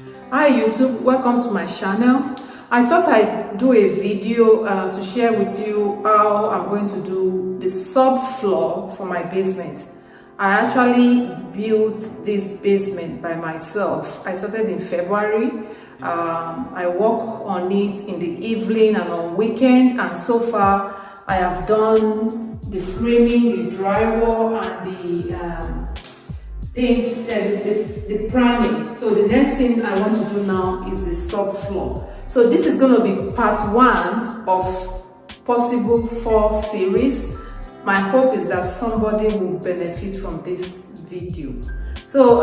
Hi YouTube, welcome to my channel. I thought I'd do a video to share with you how I'm going to do the subfloor for my basement. I actually built this basement by myself. I started in February. I work on it in the evening and on weekend, and so far I have done the framing, the drywall, and the paint, the priming. So the next thing I want to do now is the subfloor. So this is going to be part 1 of possible 4 series. My hope is that somebody will benefit from this video. So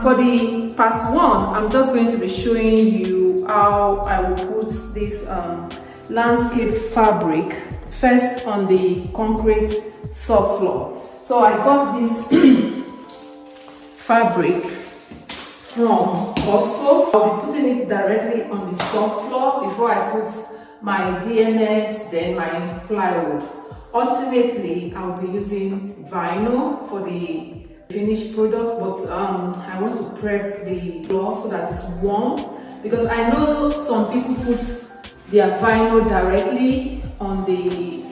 for the part 1, I'm just going to be showing you how I will put this landscape fabric first on the concrete subfloor. So I got this fabric from Costco. I'll be putting it directly on the subfloor before I put my DMS, then my plywood. Ultimately, I'll be using vinyl for the finished product, but I want to prep the floor so that it's warm, because I know some people put their vinyl directly on the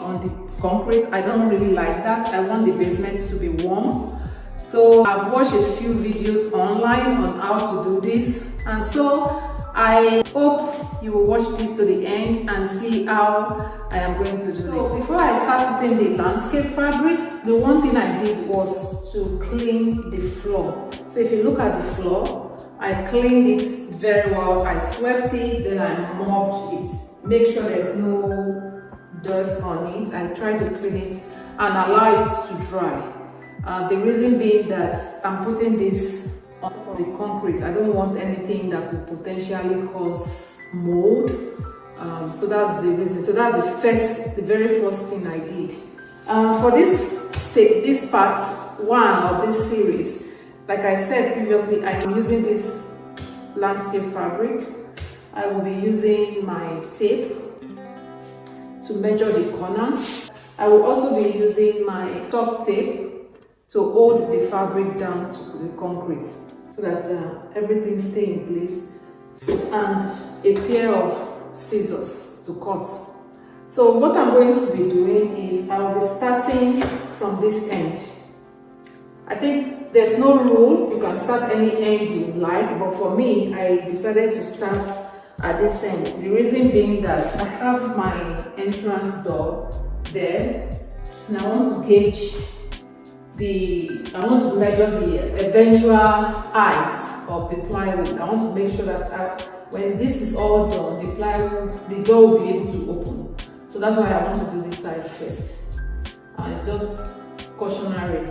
concrete. I don't really like that. I want the basement to be warm. So I've watched a few videos online on how to do this, and so I hope you will watch this to the end and see how I am going to do this. Before I start putting the landscape fabrics, the one thing I did was to clean the floor. So if you look at the floor, I cleaned it very well. I swept it, then I mopped it. Make sure there's no dirt on it. I try to clean it and allow it to dry. The reason being that I'm putting this on the concrete. I don't want anything that could potentially cause mold. So that's the reason. So that's the very first thing I did. For this part 1 of this series, like I said previously, I'm using this landscape fabric. I will be using my tape to measure the corners. I will also be using my top tape to hold the fabric down to the concrete so that everything stays in place, and a pair of scissors to cut. So what I'm going to be doing is I will be starting from this end. I think there's no rule, you can start any end you like, but for me, I decided to start at this end. The reason being that I have my entrance door there, and I want to gauge I want to measure the eventual height of the plywood. I want to make sure that when this is all done, the plywood, the door will be able to open. So that's why I want to do this side first. It's just cautionary.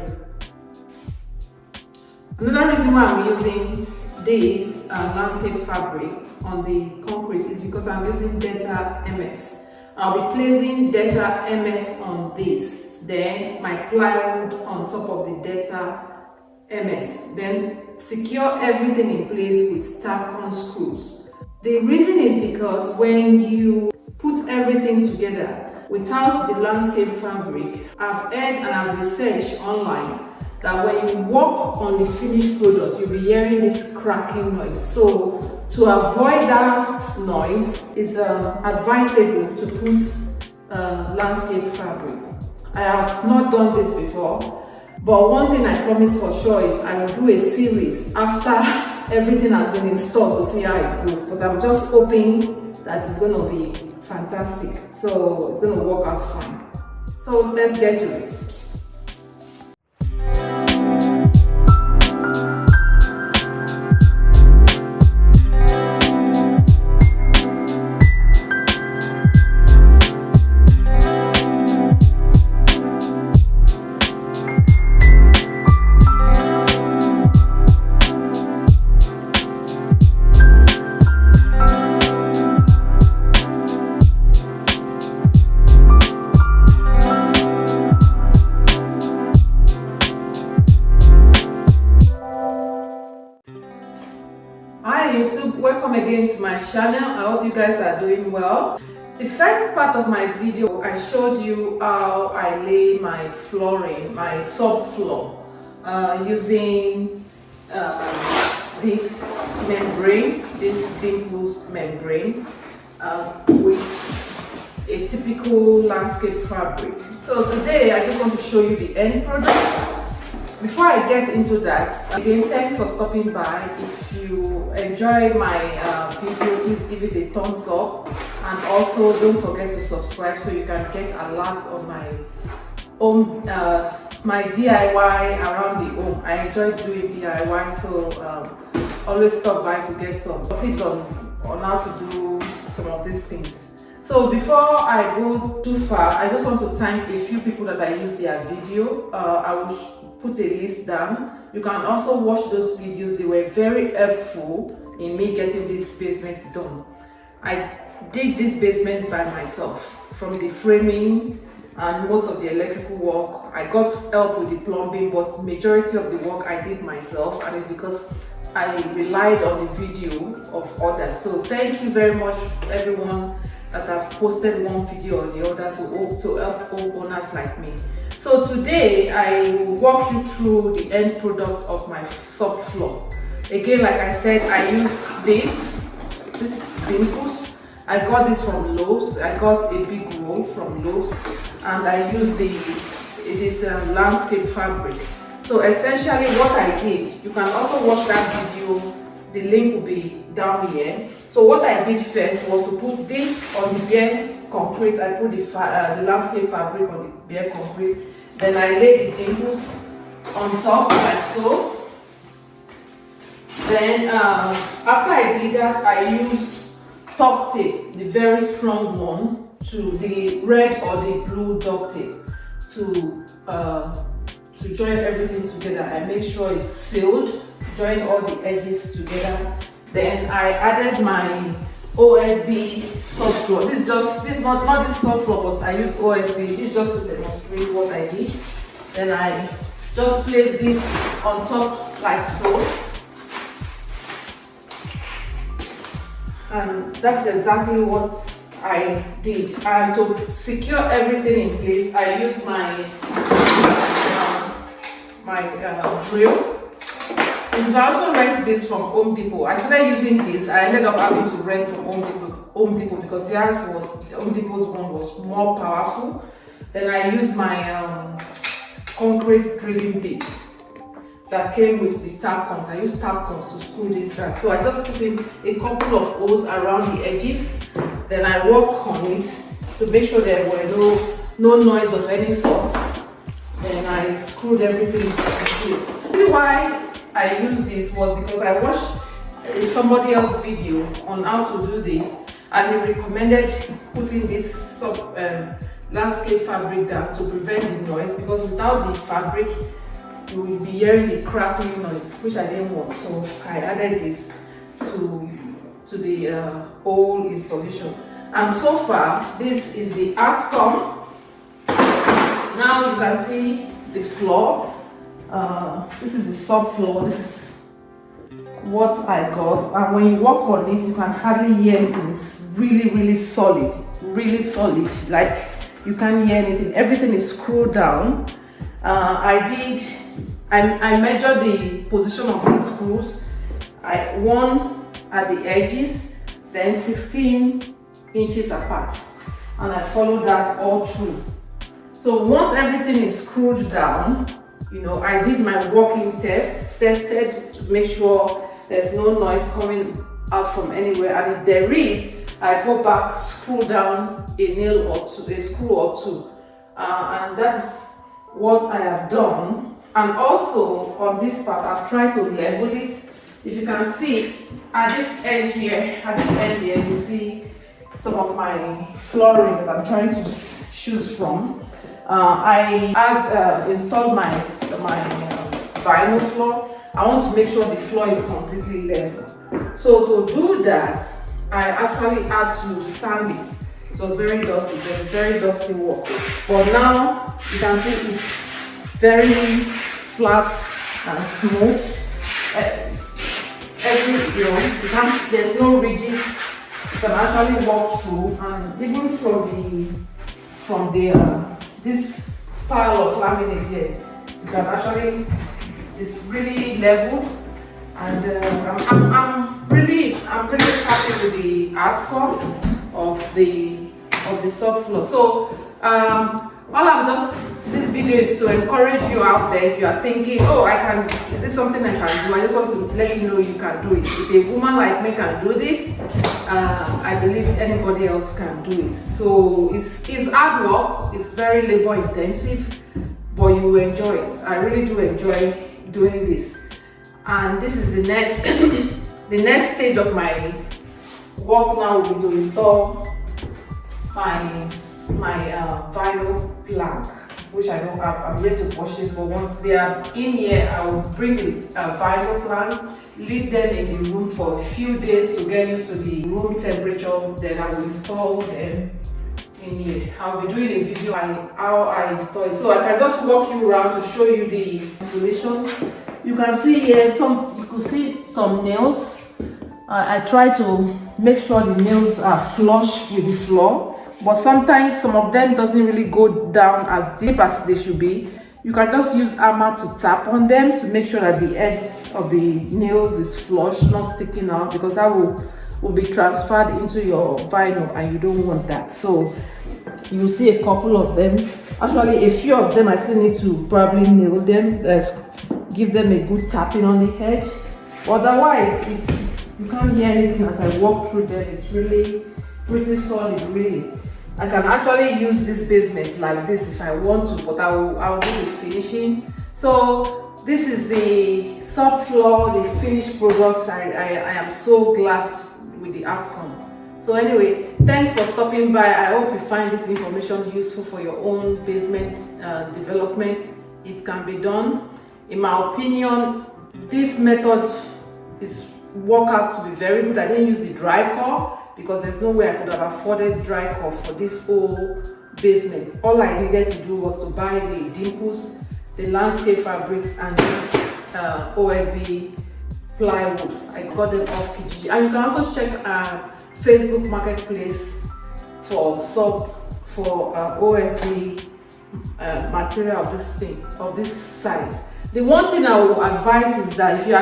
Another reason why I'm using this landscape fabric on the concrete is because I'm using Delta MS. I'll be placing Delta MS on this, then my plywood on top of the Delta MS, then secure everything in place with tack-on screws. The reason is because when you put everything together without the landscape fabric, I've heard and I've researched online that when you work on the finished product, you'll be hearing this cracking noise. So to avoid that noise, it's advisable to put landscape fabric. I have not done this before, but one thing I promise for sure is I will do a series after everything has been installed to see how it goes. But I'm just hoping that it's going to be fantastic. So it's going to work out fine. So let's get to it. Hi YouTube, welcome again to my channel. I hope you guys are doing well. The first part of my video, I showed you how I lay my flooring, my subfloor, using this membrane, this dimples membrane, with a typical landscape fabric. So today I just want to show you the end product. Before I get into that, again, thanks for stopping by. If you enjoy my video, please give it a thumbs up, and also don't forget to subscribe so you can get alerts on my home, my DIY around the home. I enjoy doing DIY, so always stop by to get some tips on how to do some of these things. So before I go too far, I just want to thank a few people that I used their video. I will put a list down. You can also watch those videos. They were very helpful in me getting this basement done. I did this basement by myself, from the framing and most of the electrical work. I got help with the plumbing, but majority of the work I did myself, and it's because I relied on the video of others. So thank you very much everyone that have posted one video or the other to help homeowners like me. So today I will walk you through the end product of my subfloor. Again, like I said, I use this dimples. I got this from Lowe's. I got a big roll from Lowe's, and I use this landscape fabric. So essentially what I did, you can also watch that video, the link will be down here. So what I did first was to put this on the bare concrete. I put the landscape fabric on the bare concrete. Then I laid the dimples on top like so. Then after I did that, I used duct tape, the very strong one, to the red or the blue duct tape to join everything together. I make sure it's sealed, join all the edges together. Then I added my OSB subfloor. This is not this subfloor, but I use OSB. This is just to demonstrate what I did. Then I just place this on top like so. And that's exactly what I did. And to secure everything in place, I use my drill. You can also rent this from Home Depot. I started using this. I ended up having to rent from Home Depot because Home Depot's one was more powerful. Then I used my concrete drilling bits that came with the tapons. I used tapons to screw this down. So I just put in a couple of holes around the edges. Then I worked on it to make sure there were no noise of any sort. Then I screwed everything in place. The reason why I used this was because I watched somebody else's video on how to do this, and he recommended putting this landscape fabric down to prevent the noise, because without the fabric you will be hearing the crackling noise, which I didn't want. So I added this to the whole installation, and so far this is the outcome. Now you can see the floor. This is the subfloor. This is what I got, and when you walk on it, you can hardly hear anything. It's really solid, like you can't hear anything. Everything is screwed down. I measured the position of these screws. One at the edges, then 16 inches apart, and I followed that all through. So once everything is screwed down, I did my working tested to make sure there's no noise coming out from anywhere, and if there is, I go back, screw down a screw or two, and that's what I have done. And also on this part, I've tried to level it. If you can see at this end here, you see some of my flooring that I'm trying to choose from. I had installed my vinyl floor. I want to make sure the floor is completely level. So to do that, I actually had to sand it. It was very dusty, it was very dusty work. But now you can see it's very flat and smooth. There's no ridges. You can actually walk through, and even from this pile of laminate here, you can actually, it's really leveled, And I'm really happy with the outcome of the subfloor. So this video is to encourage you out there. If you are thinking, oh, is this something I can do? I just want to let you know you can do it. If a woman like me can do this, I believe anybody else can do it. So it's hard work, it's very labor intensive, but you will enjoy it. I really do enjoy doing this. And this is the next the next stage of my work now will be to install my vinyl plank, which I don't have. I'm yet to purchase, but once they are in here, I will bring the vinyl plank, leave them in the room for a few days to get used to the room temperature. Then I will install them in here. I'll be doing a video on how I install it, so I can just walk you around to show you the installation. You can see here you could see some nails. I try to make sure the nails are flush with the floor, but sometimes some of them doesn't really go down as deep as they should be. You can just use hammer to tap on them to make sure that the edge of the nails is flush, not sticking out, because that will be transferred into your vinyl and you don't want that. So you'll see a couple of them. Actually, a few of them I still need to probably nail them, give them a good tapping on the edge. Otherwise, you can't hear anything as I walk through them. It's really pretty solid, really. I can actually use this basement like this if I want to, but I will do the finishing. So this is the subfloor, the finished products. I am so glad with the outcome. So anyway, thanks for stopping by. I hope you find this information useful for your own basement development. It can be done. In my opinion, this method work out to be very good. I didn't use the dry core because there's no way I could have afforded dry core for this whole basement. All I needed to do was to buy the dimples, the landscape fabrics, and this OSB plywood. I got them off Kijiji. And you can also check Facebook Marketplace for OSB material of this size. The one thing I will advise is that if you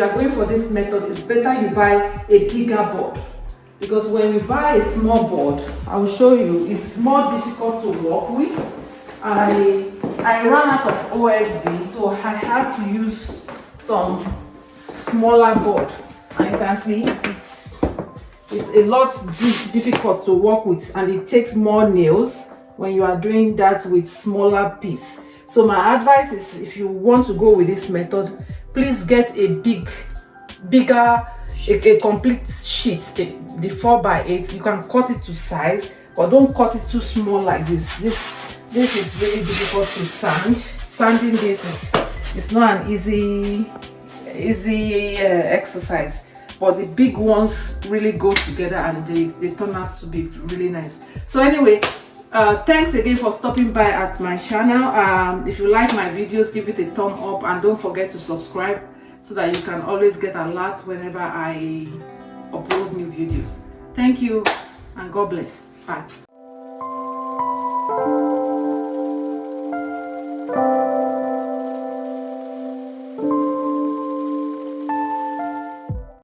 are going for this method, it's better you buy a bigger board, because when you buy a small board, I will show you, it's more difficult to work with. I ran out of OSB, so I had to use some smaller board, and you can see it's a lot difficult to work with, and it takes more nails when you are doing that with smaller piece. So my advice is, if you want to go with this method, please get a bigger complete sheet, the 4x8. You can cut it to size, but don't cut it too small like this. This is really difficult to sand. Sanding this is not an easy exercise, but the big ones really go together and they turn out to be really nice. So anyway, thanks again for stopping by at my channel. If you like my videos, give it a thumb up, and don't forget to subscribe so that you can always get alerts whenever I upload new videos. Thank you and God bless. Bye.